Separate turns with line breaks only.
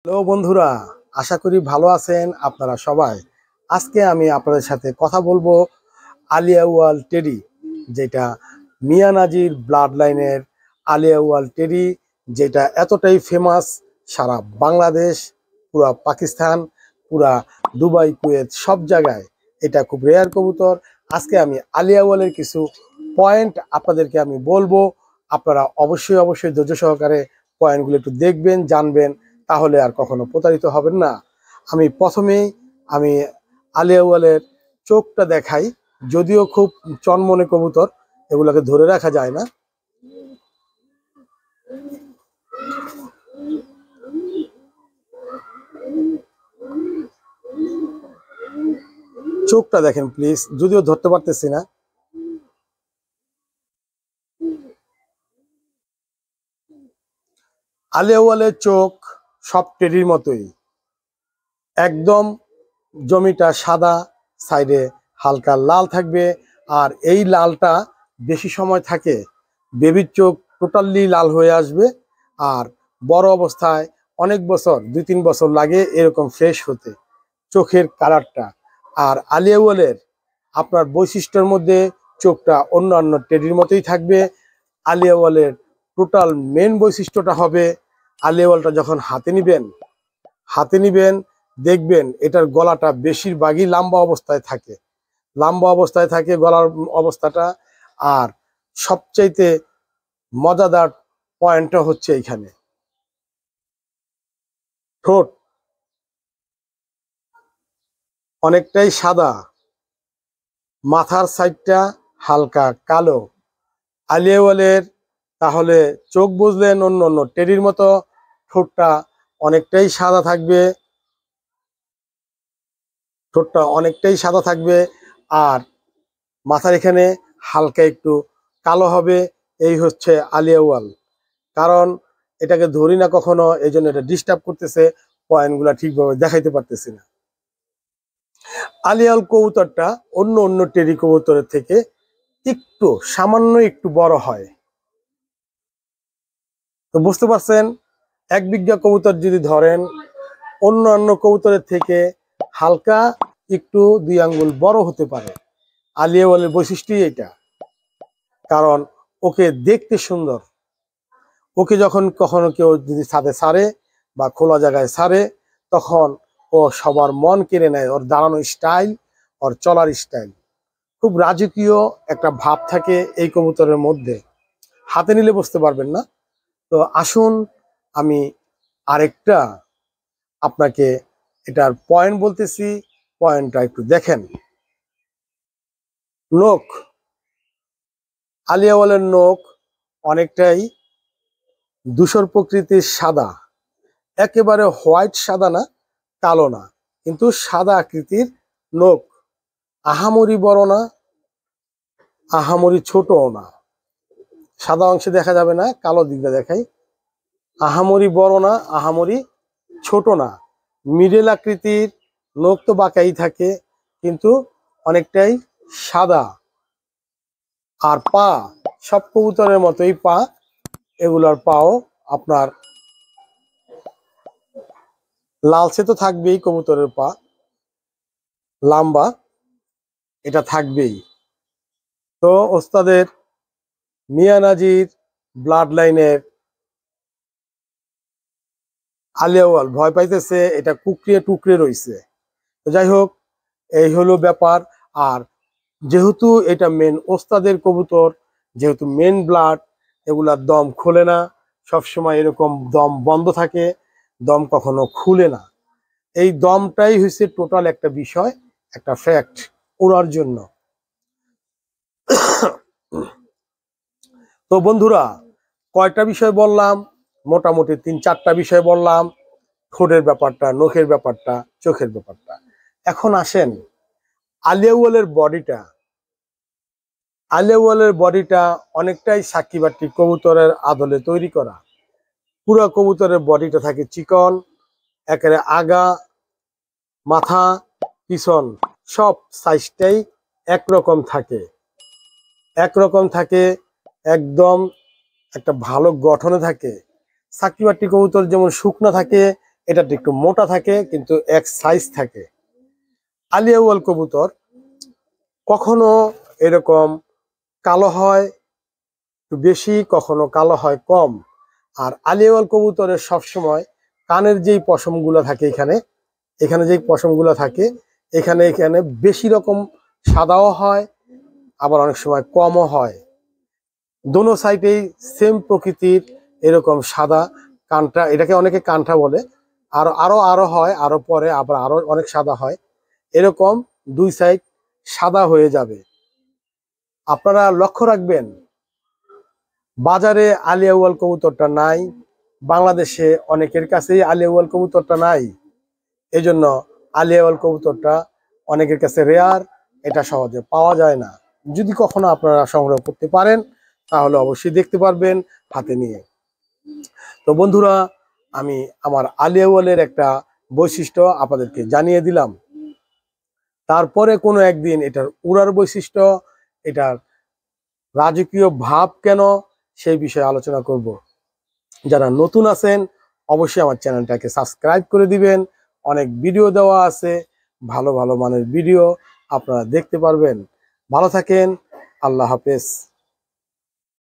Hello বন্ধুরা, আশা করি ভালো আছেন আপনারা সবাই। আজকে আমি আপনাদের সাথে কথা বলবো আলিয়াওয়াল টেরি, যেটা মিয়া নাজির ব্লাড লাইনের আলিয়াওয়াল টেরি, যেটা এতটাই ফেমাস সারা বাংলাদেশ, পুরা পাকিস্তান, পুরা দুবাই, কুয়েত সব জায়গায় এটা খুব রেয়ার কবুতর। আজকে আমি আলিয়াওয়ালের কিছু পয়েন্ট আপনাদেরকে আমি বলবো। আপনারা অবশ্যই অবশ্যই ধৈর্য সহকারে পয়েন্টগুলো একটু দেখবেন, জানবেন, তাহলে আর কখনো প্রতারিত হবেন না। আমি প্রথমেই আমি আলিয়াওয়ালের চোখটা দেখাই। যদিও খুব চনমনে কবুতর, এগুলোকে ধরে রাখা যায় না। চোখটা দেখেন প্লিজ, যদিও ধরতে পারতেছি না। আলিয়াওয়ালের চোখ সব টেডির মতোই, একদম জমিটা সাদা, সাইডে হালকা লাল থাকবে। আর এই লালটা বেশি সময় থাকে, বেবির চোখ টোটালি লাল হয়ে আসবে। আর বড় অবস্থায় অনেক বছর, 2-3 বছর লাগে এরকম ফ্রেশ হতে চোখের কালারটা। আর আলিয়াওয়ালের আপনার বৈশিষ্ট্যের মধ্যে চোখটা অন্যান্য টেডির মতোই থাকবে। আলিয়াওয়ালের টোটাল মেন বৈশিষ্ট্যটা হবে, আলিয়াওয়ালটা যখন হাতে নিবেন দেখবেন এটার গলাটা বেশিরভাগই লম্বা অবস্থায় থাকে গলার অবস্থাটা। আর সবচাইতে মজাদার পয়েন্টটা হচ্ছে এইখানে ঠোঁট অনেকটাই সাদা, মাথার সাইডটা হালকা কালো। আলিয়াওয়ালের তাহলে চোখ বুঝলেন অন্য অন্য টেডির মতো, ঠোঁটটা অনেকটাই সাদা থাকবে। আর মাথার এখানে হালকা একটু কালো হবে। এই হচ্ছে আলিয়াওয়াল। কারণ এটাকে ধরি না কখনো, এই জন্য এটা ডিস্টার্ব করতেছে, পয়েন্টগুলা ঠিকভাবে দেখাইতে পারতেছি না। আলিয়াওয়াল কবুতরটা অন্য অন্য টেরি কবুতরের থেকে সামান্য একটু বড় হয়। তো বুঝতে পারছেন, এক বিঘা কবুতর যদি ধরেন, অন্যান্য কবুতরের থেকে হালকা একটু 2 আঙ্গুল বড় হতে পারে। আলিয়াওয়ালের বৈশিষ্ট্যই এটা। কারণ ওকে দেখতে সুন্দর, ওকে যখন কখনো কেউ যদি ছাদে ছাড়ে বা খোলা জায়গায় ছাড়ে, তখন ও সবার মন কেড়ে নেয়। ওর দাঁড়ানো স্টাইল, ওর চলার স্টাইল, খুব রাজকীয় একটা ভাব থাকে এই কবুতরের মধ্যে। হাতে নিলে বুঝতে পারবেন না। তো আসুন আমি আরেকটা আপনাকে এটার পয়েন্ট বলতেছি, পয়েন্টটা একটু দেখেন। নখ, আলিয়াওয়ালের নখ অনেকটাই ধূসর প্রকৃতির সাদা, একেবারে হোয়াইট সাদা না, কালো না, কিন্তু সাদা আকৃতির নখ। আহামরি বড় না, আহামরি ছোটও না। সাদা অংশে দেখা যাবে না, কালো দিকটা দেখাই। আহামরি বড় না, আহামরি ছোট না, মিডল আকৃতির। নখ তো বাঁকাই থাকে, কিন্তু অনেকটাই সাদা। আর পা সব কবুতরের মতোই পা, এগুলার পাও আপনার লালচে তো থাকবেই। কবুতরের পা লম্বা, এটা থাকবেই। তো ওস্তাদের মিয়া নাজির ব্লাড লাইনের আলিয়াওয়াল ভয় পাইতেছে, এটা কুকড়িয়ে টুকরে রইছে। তো যাই হোক, এই হলো ব্যাপার। আর যেহেতু এটা মেন ওস্তাদের কবুতর, যেহেতু মেন ব্লাড, এগুলার দম খোলে না, সবসময় এরকম দম বন্ধ থাকে, দম কখনো খুলে না। এই দমটাই হচ্ছে টোটাল একটা বিষয়, একটা ফ্যাক্ট ওড়ার জন্য। তো বন্ধুরা, কয়টা বিষয় বললাম? মোটামুটি 3-4টা বিষয় বললাম। ঠোঁটের ব্যাপারটা, নখের ব্যাপারটা, চোখের ব্যাপারটা। এখন আসেন আলিয়াওয়ালের বডিটা অনেকটাই সাকিবাটি কবুতরের আদলে তৈরি করা। পুরো কবুতরের বডিটা থাকে চিকন, একেবারে আগা, মাথা, পিছন সব সাইজটাই একরকম থাকে, একদম একটা ভালো গঠনে থাকে। সাকিবাটি কবুতর যেমন শুকনা থাকে, এটা একটু মোটা থাকে কিন্তু এক সাইজ থাকে। আলিয়াওয়াল কবুতর কখনো এরকম কালো হয় একটু বেশি, কখনো কালো হয় কম। আর আলিয়াওয়াল কবুতরের সবসময় কানের যেই পশমগুলো থাকে এখানে এখানে যেই পশমগুলো থাকে এখানে এখানে বেশি রকম সাদাও হয়, আবার অনেক সময় কমও হয়। দোনো সাইডেই সেম প্রকৃতির এরকম সাদা কানটা, এটাকে অনেকে কানটা বলে। আর আরো আরো হয়, আরো পরে আবার আরো অনেক সাদা হয়। এরকম দুই সাইড সাদা হয়ে যাবে। আপনারা লক্ষ্য রাখবেন, বাজারে আলিয়াওয়াল কবুতরটা নাই, বাংলাদেশে অনেকের কাছেই আলিয়াওয়াল কবুতরটা নাই। এজন্য আলিয়াওয়াল কবুতরটা অনেকের কাছে রেয়ার, এটা সহজে পাওয়া যায় না। যদি কখনো আপনারা সংগ্রহ করতে পারেন তাহলে অবশ্যই দেখতে পারবেন হাতে নিয়ে। তো বন্ধুরা, আমি আমার আলিয়াওয়ালের একটা বৈশিষ্ট্য আপনাদেরকে জানিয়ে দিলাম। তারপরে কোনো একদিন এটার উড়ার বৈশিষ্ট্য, এটার রাজকীয় ভাব কেন, সেই বিষয়ে আলোচনা করব। যারা নতুন আছেন অবশ্যই আমার চ্যানেলটাকে সাবস্ক্রাইব করে দিবেন। অনেক ভিডিও দেওয়া আছে, ভালো ভালো মানের ভিডিও আপনারা দেখতে পারবেন। ভালো থাকেন, আল্লাহ হাফেজ।